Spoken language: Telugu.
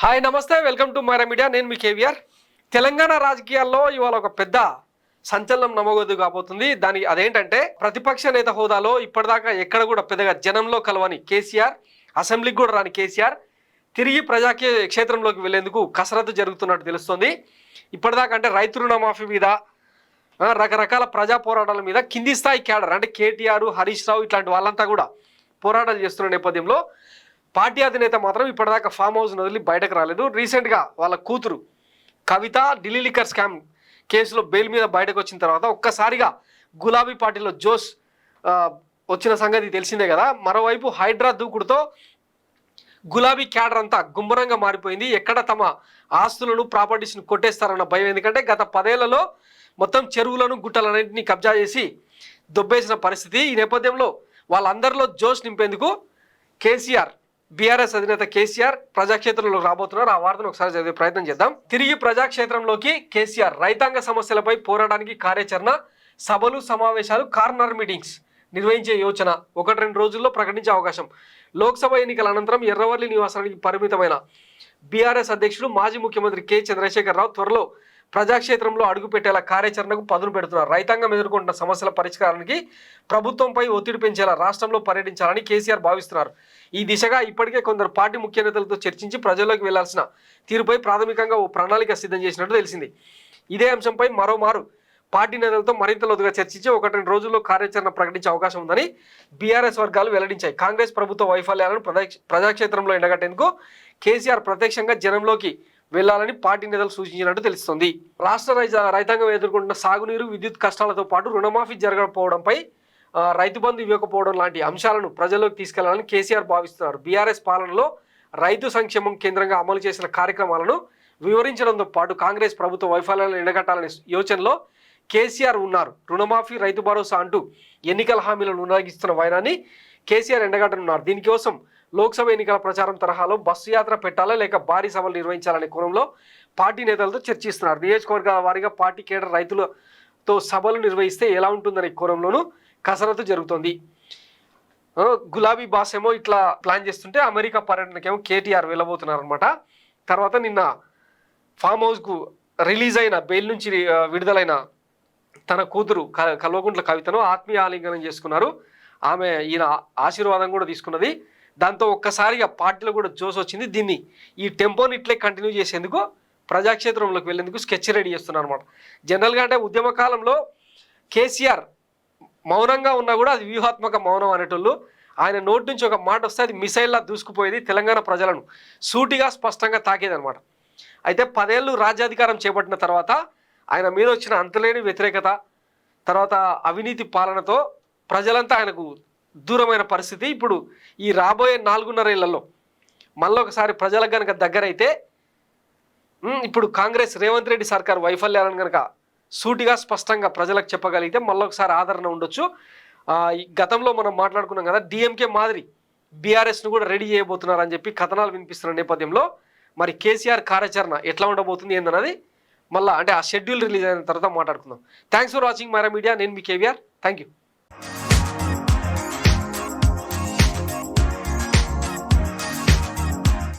హాయ్ నమస్తే వెల్కమ్ టు మైరా మీడియా. నేను మీ కేవీఆర్. తెలంగాణ రాజకీయాల్లో ఇవాళ ఒక పెద్ద సంచలనం నమోదు కాబోతుంది. అదేంటంటే ప్రతిపక్ష నేత హోదాలో ఇప్పటిదాకా ఎక్కడ కూడా పెద్దగా జనంలో కలవని కేసీఆర్, అసెంబ్లీకి కూడా రాని కేసీఆర్ తిరిగి క్షేత్రంలోకి వెళ్లేందుకు కసరత్తు జరుగుతున్నట్టు తెలుస్తుంది. ఇప్పటిదాకా అంటే రైతు రుణమాఫీ మీద రకరకాల ప్రజా పోరాటాల మీద కింది స్థాయి క్యాడర్ అంటే కేటీఆర్, హరీష్ రావు ఇట్లాంటి వాళ్ళంతా కూడా పోరాటాలు చేస్తున్న నేపథ్యంలో పార్టీ అధినేత మాత్రం ఇప్పటిదాకా ఫామ్ హౌస్ వదిలి బయటకు రాలేదు. రీసెంట్గా వాళ్ళ కూతురు కవిత ఢిల్లీ లిక్కర్ స్కామ్ కేసులో బెయిల్ మీద బయటకు వచ్చిన తర్వాత ఒక్కసారిగా గులాబీ పార్టీలో జోష్ వచ్చిన సంగతి తెలిసిందే కదా. మరోవైపు హైడ్రా దూకుడుతో గులాబీ క్యాడర్ అంతా గుమ్మరంగా మారిపోయింది. ఎక్కడ తమ ఆస్తులను ప్రాపర్టీస్ను కొట్టేస్తారన్న భయం. ఎందుకంటే గత 10 ఏళ్లలో మొత్తం చెరువులను గుట్టలన్నింటినీ కబ్జా చేసి దొబ్బేసిన పరిస్థితి. ఈ నేపథ్యంలో వాళ్ళందరిలో జోష్ నింపేందుకు కేసీఆర్, బీఆర్ఎస్ అధినేత కేసీఆర్ ప్రజాక్షేత్రంలోకి రాబోతున్నారు. ఆ వార్తను ఒకసారి చదివే ప్రయత్నం చేద్దాం. తిరిగి ప్రజాక్షేత్రంలోకి కేసీఆర్ రైతాంగ సమస్యలపై పోరాటానికి కార్యాచరణ, సభలు, సమావేశాలు, కార్నర్ మీటింగ్స్ నిర్వహించే యోచన 1-2 రోజుల్లో ప్రకటించే అవకాశం. లోక్సభ ఎన్నికల అనంతరం ఎర్రవల్లి నివాసానికి పరిమితమైన బీఆర్ఎస్ అధ్యక్షుడు మాజీ ముఖ్యమంత్రి కె చంద్రశేఖరరావు త్వరలో ప్రజాక్షేత్రంలో అడుగుపెట్టేలా కార్యాచరణకు పదును పెడుతున్నారు. రైతాంగం ఎదుర్కొంటున్న సమస్యల పరిష్కారానికి ప్రభుత్వంపై ఒత్తిడి పెంచేలా రాష్ట్రంలో పర్యటించాలని కేసీఆర్ భావిస్తున్నారు. ఈ దిశగా ఇప్పటికే కొందరు పార్టీ ముఖ్య నేతలతో చర్చించి ప్రజల్లోకి వెళ్లాల్సిన తీరుపై ప్రాథమికంగా ఓ ప్రణాళిక సిద్ధం చేసినట్టు తెలిసింది. ఇదే అంశంపై మరోమారు పార్టీ నేతలతో మరింత లోతుగా చర్చించి 1-2 రోజుల్లో కార్యాచరణ ప్రకటించే అవకాశం ఉందని బీఆర్ఎస్ వర్గాలు వెల్లడించాయి. కాంగ్రెస్ ప్రభుత్వ వైఫల్యాలను ప్రజాక్షేత్రంలో ఎండగట్టేందుకు కేసీఆర్ ప్రత్యక్షంగా జనంలోకి వెళ్లాలని పార్టీ నేతలు సూచించినట్టు తెలుస్తోంది. రాష్ట్ర రైతాంగం ఎదుర్కొంటున్న సాగునీరు, విద్యుత్ కష్టాలతో పాటు రుణమాఫీ జరగకపోవడంపై, రైతు బంధు ఇవ్వకపోవడం లాంటి అంశాలను ప్రజల్లోకి తీసుకెళ్లాలని కేసీఆర్ భావిస్తున్నారు. బీఆర్ఎస్ పాలనలో రైతు సంక్షేమం కేంద్రంగా అమలు చేసిన కార్యక్రమాలను వివరించడంతో పాటు కాంగ్రెస్ ప్రభుత్వ వైఫల్యాలను ఎండగట్టాలనే యోచనలో కేసీఆర్ ఉన్నారు. రుణమాఫీ, రైతు భరోసా అంటూ ఎన్నికల హామీలను ఉల్లంఘిస్తున్న వైనాన్ని కేసీఆర్ ఎండగట్టనున్నారు. దీనికోసం లోక్సభ ఎన్నికల ప్రచారం తరహాలో బస్సు యాత్ర పెట్టాలా లేక భారీ సభలు నిర్వహించాలనే కోణంలో పార్టీ నేతలతో చర్చిస్తున్నారు. నియోజకవర్గాల వారీగా పార్టీ కేడర్ రైతులతో సభలు నిర్వహిస్తే ఎలా ఉంటుందనే కోణంలోనూ కసరత్తు జరుగుతోంది. గులాబీ బాస్ ఏమో ఇట్లా ప్లాన్ చేస్తుంటే అమెరికా పర్యటనకేమో కేటీఆర్ వెళ్ళబోతున్నారు అనమాట. తర్వాత నిన్న ఫామ్ హౌస్కు రిలీజ్ అయిన బెయిల్ నుంచి విడుదలైన తన కూతురు కల్వకుంట్ల కవితను ఆత్మీయ ఆలింగనం చేసుకున్నారు. ఆమె ఈయన ఆశీర్వాదం కూడా తీసుకున్నది. దాంతో ఒక్కసారిగా పార్టీలో కూడా జోష్ వచ్చింది. ఈ టెంపోని ఇట్లే కంటిన్యూ చేసేందుకు ప్రజాక్షేత్రంలోకి వెళ్ళేందుకు స్కెచ్ రెడీ చేస్తున్నారు అనమాట. జనరల్గా అంటే ఉద్యమ కాలంలో కేసీఆర్ మౌనంగా ఉన్నా కూడా అది వ్యూహాత్మక మౌనం అనేటోళ్ళు. ఆయన నోటి నుంచి ఒక మాట వస్తే అది మిసైల్లా దూసుకుపోయేది, తెలంగాణ ప్రజలను సూటిగా స్పష్టంగా తాకేదనమాట. అయితే 10 ఏళ్ళు రాజ్యాధికారం చేపట్టిన తర్వాత ఆయన మీద వచ్చిన అంతలేని వ్యతిరేకత, తర్వాత అవినీతి పాలనతో ప్రజలంతా ఆయనకు దూరమైన పరిస్థితి. ఇప్పుడు ఈ రాబోయే 4.5 ఏళ్లలో మళ్ళీ ఒకసారి ప్రజలకు కనుక దగ్గరైతే, ఇప్పుడు కాంగ్రెస్ రేవంత్ రెడ్డి సర్కార్ వైఫల్యాలను కనుక సూటిగా స్పష్టంగా ప్రజలకు చెప్పగలిగితే మళ్ళీ ఒకసారి ఆదరణ ఉండొచ్చు. గతంలో మనం మాట్లాడుకున్నాం కదా, డిఎంకే మాదిరి బీఆర్ఎస్ను కూడా రెడీ చేయబోతున్నారని చెప్పి కథనాలు వినిపిస్తున్న నేపథ్యంలో మరి కేసీఆర్ కార్యాచరణ ఎట్లా ఉండబోతుంది ఏందన్నది మళ్ళీ అంటే ఆ షెడ్యూల్ రిలీజ్ అయిన తర్వాత మాట్లాడుకుందాం. Thanks for watching Myra media. నేను మీ కేవీఆర్. Thank you.